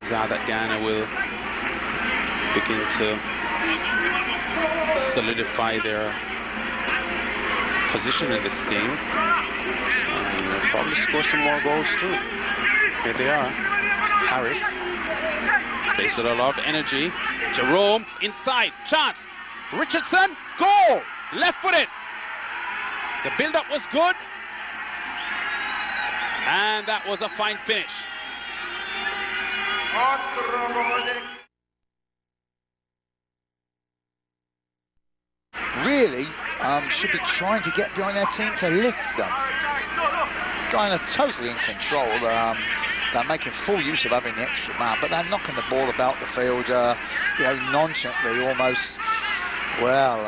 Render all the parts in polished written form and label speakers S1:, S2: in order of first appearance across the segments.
S1: that Guyana will begin to solidify their position in this game, and they'll probably score some more goals too. Here they are. Harris plays with a lot of energy. Jerome inside, chance. Richardson, goal! Left-footed. The build-up was good, and that was a fine finish.
S2: Really should be trying to get behind their team to lift them. Guyana totally in control. They're making full use of having the extra man, but they're knocking the ball about the field, you know, nonchalantly, almost. Well,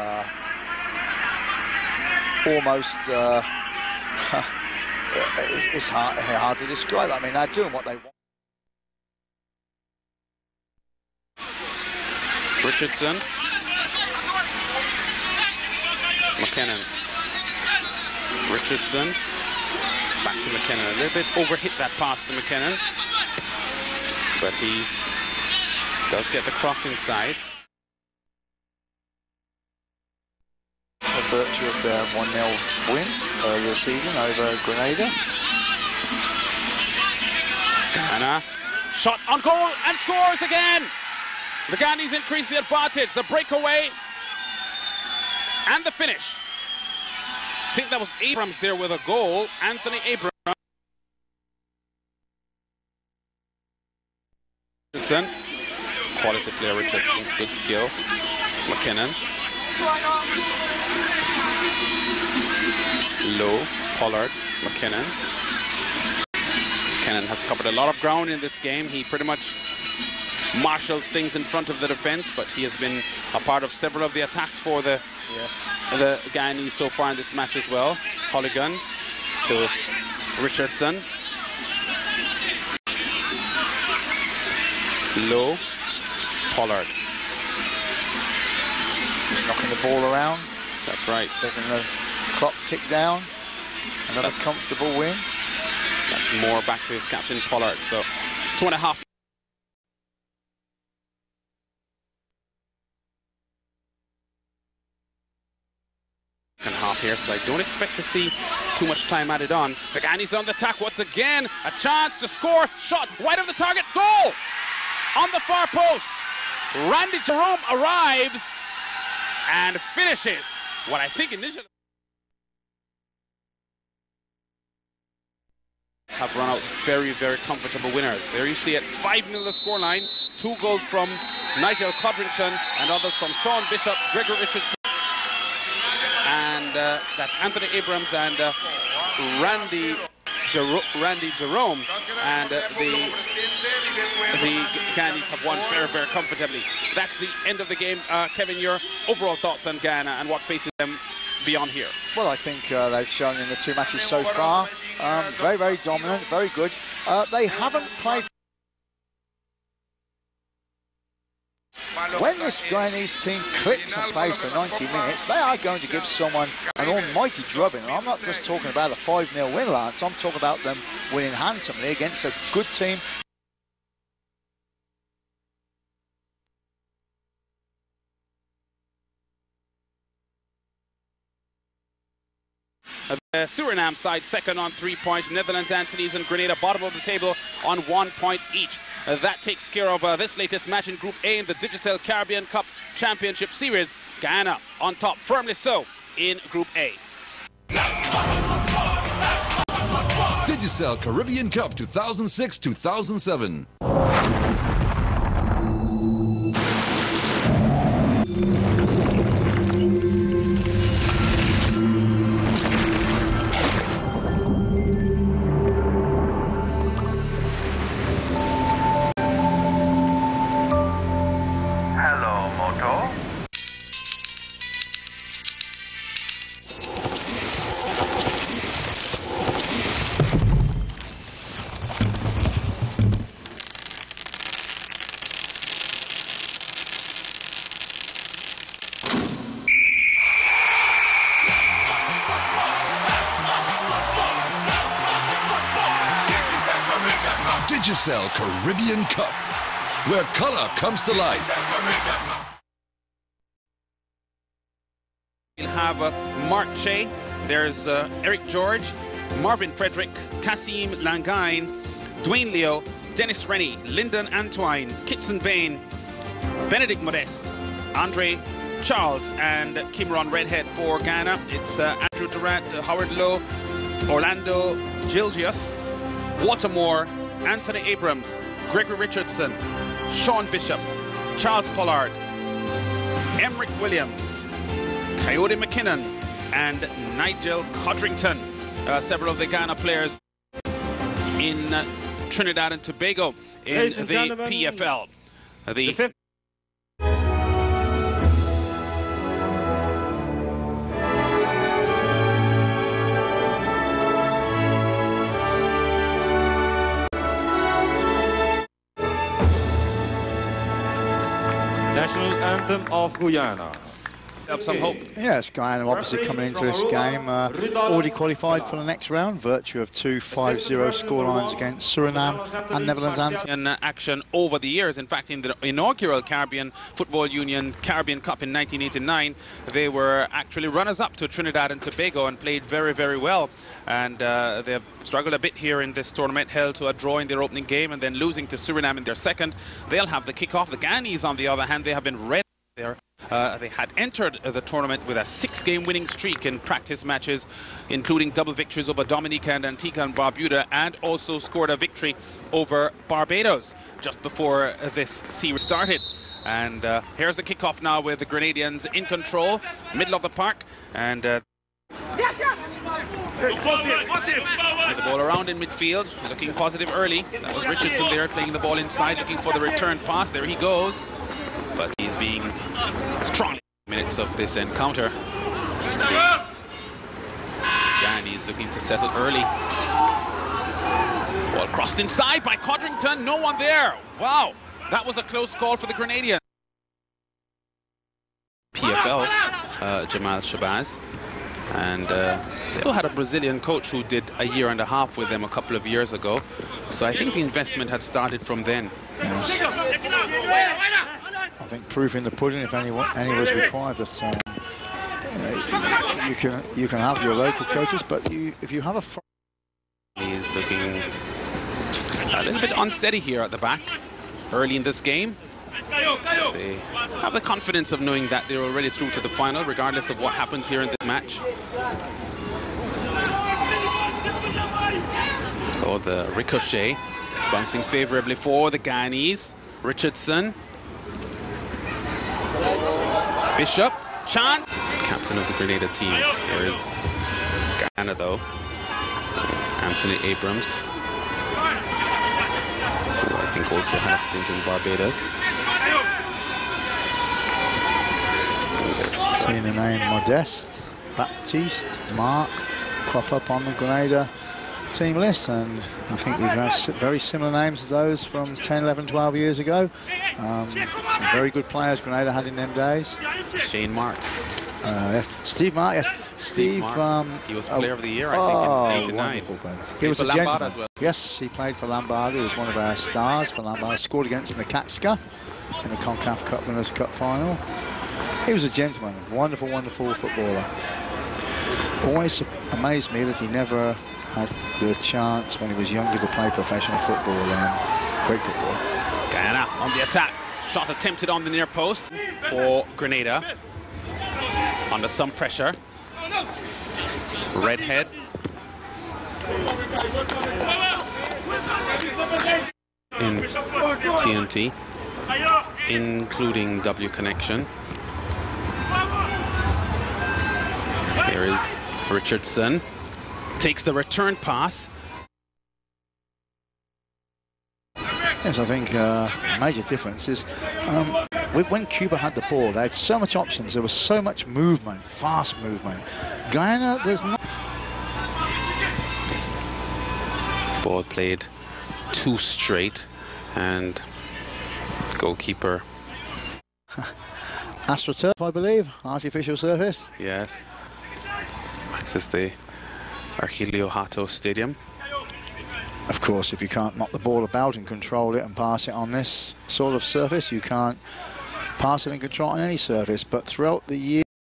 S2: almost. It's hard to describe. I mean, they're doing what they want.
S1: Richardson. McKinnon. Richardson. Back to McKinnon. A little bit overhit that pass to McKinnon, but he does get the cross inside.
S2: By virtue of their 1-0 win earlier this evening over Grenada.
S1: Guyana. Shot on goal and scores again. The Guyanese increase the advantage. The breakaway and the finish. I think that was Abrams there with a goal. Anthony Abrams. Richardson. Quality player Richardson. Good skill. McKinnon. Low. Pollard. McKinnon. McKinnon has covered a lot of ground in this game. He pretty much marshals things in front of the defense, but he has been a part of several of the attacks for the Guyanese so far in this match as well. Holligan to Richardson. Low. Pollard.
S2: Just knocking the ball around.
S1: That's right.
S2: Letting the clock tick down. Another comfortable win.
S1: That's more back to his captain Pollard. So 2.5. Half here, so I don't expect to see too much time added on. The Guyanese on the attack once again. A chance to score. Shot wide of the target. Goal on the far post. Randy Jerome arrives and finishes what I think initially have run out very, very comfortable winners. There you see it, 5-0 the scoreline. 2 goals from Nigel Codrington and others from Sean Bishop, Gregor Richardson, and that's Anthony Abrams and Randy Jerome, and the Guyanese have won very, very comfortably. That's the end of the game. Kevin, your overall thoughts on Guyana and what faces them beyond here?
S2: Well, I think they've shown in the 2 matches so far, very, very dominant, very good. They haven't played. When this Guyanese team clicks and plays for 90 minutes, they are going to give someone an almighty drubbing. And I'm not just talking about a 5-0 win, Lance. I'm talking about them winning handsomely against a good team.
S1: The Suriname side second on 3 points. Netherlands, Antilles and Grenada bottom of the table on 1 point each. That takes care of this latest match in Group A in the Digicel Caribbean Cup Championship Series. Guyana on top, firmly so, in Group A.
S3: Digicel Caribbean Cup 2006-2007. Digicel Caribbean Cup. where color comes to life.
S1: We'll have Mark Che, there's Eric George, Marvin Frederick, Kassim Langain, Dwayne Leo, Dennis Rennie, Lyndon Antoine, Kitson Bain, Benedict Modeste, Andre Charles, and Kimron Redhead for Ghana. It's Andrew Durant, Howard Lowe, Orlando Gilgius, Watermore, Anthony Abrams, Gregory Richardson, Sean Bishop, Charles Pollard, Emric Williams, Coyote McKinnon, and Nigel Codrington. Several of the Ghana players in Trinidad and Tobago in the PFL. The fifth.
S4: National anthem of Guyana.
S1: Have some hope.
S2: Yes, Guyana obviously coming into this game already qualified for the next round, virtue of two 5-0 scorelines against Suriname and Netherlands.
S1: In action over the years. In fact, in the inaugural Caribbean Football Union Caribbean Cup in 1989, they were actually runners-up to Trinidad and Tobago and played very, very well. And they have struggled a bit here in this tournament, held to a draw in their opening game and then losing to Suriname in their second. They'll have the kickoff. The Ghanese, on the other hand, they have been red there. They had entered the tournament with a 6-game winning streak in practice matches, including double victories over Dominica and Antigua and Barbuda, and also scored a victory over Barbados just before this series started. And here's the kickoff now with the Grenadians in control, middle of the park, and the ball around in midfield, looking positive early. That was Richardson there playing the ball inside, looking for the return pass. There he goes. But he's being strong in minutes of this encounter. He's looking to settle early. Ball crossed inside by Codrington. No one there. Wow, that was a close call for the Grenadians. PFL, Jamal Shabazz. And they all had a Brazilian coach who did a year and a half with them a couple of years ago. So I think the investment had started from then.
S2: Yes. I think proof in the pudding, if any was required, that you can have your local coaches, but if you have a...
S1: He's looking a little bit unsteady here at the back early in this game. They have the confidence of knowing that they're already through to the final, regardless of what happens here in this match. Oh, the ricochet bouncing favorably for the Ghanese. Richardson, Bishop, chance. Captain of the Grenada team. Here is Ghana though. Anthony Abrams, who I think also had a stint in Barbados.
S2: Seeing the name Modeste, Baptiste, Mark crop up on the Grenada team list, and I think we've had very similar names as those from 10, 11, 12 years ago. Very good players Grenada had in them days.
S1: Shane Mark.
S2: Yes. Steve Mark, yes. Steve,
S1: he was player of the year, I think, in '89.
S2: He was
S1: for
S2: a
S1: Lambada
S2: gentleman
S1: as well.
S2: Yes, he played for Lambada. He was one of our stars for Lambada. Scored against Nakatska in the CONCACAF Cup Winners' Cup final. He was a gentleman, wonderful, wonderful footballer. Always amazed me that he never had the chance when he was younger to play professional football. Great football.
S1: Guyana on the attack. Shot attempted on the near post for Grenada. Under some pressure. Redhead. In TNT, including W connection. Here is Richardson. Takes the return pass.
S2: Yes, I think major difference is when Cuba had the ball, they had so much options, there was so much movement, fast movement. Guyana, there's not.
S1: Ball played too straight, and goalkeeper.
S2: AstroTurf, I believe, artificial surface.
S1: Yes. This is the Archilio Hato Stadium.
S2: Of course, if you can't knock the ball about and control it and pass it on this sort of surface, you can't pass it and control it on any surface. But throughout the year,